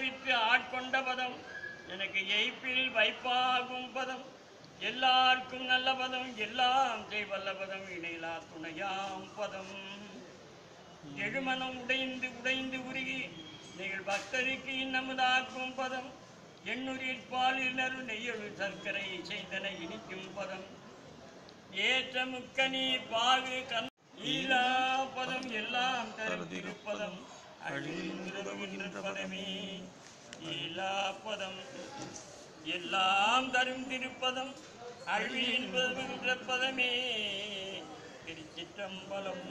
விற்று ஆட்கொண்ட பதம் எனக்கு எய்ப்பில் வைப்பாகும் பதம் எல்லாருக்கும் நல்ல பதம் எல்லாம் செய்வல்ல பதம் இணையிலா துணையாம் பதம் எழுமனம் உடைந்து உடைந்து உருகி நீங்கள் பக்தருக்கு இன்னமுதாக்கும் பதம் எண்ணுரில் பாலினரு நெய்யொழு சர்க்கரை செய்தன இனிக்கும் பதம் ஏற்ற முக்கனி பாகு கண் ஈலா பதம் எல்லாம் தரும் திருப்பதம் அழிகின்ற பதமே ஈலா பதம் எல்லாம் தரும் திருப்பதம் அழிகின்ற பதமே திருச்சிற்றம்பலம்.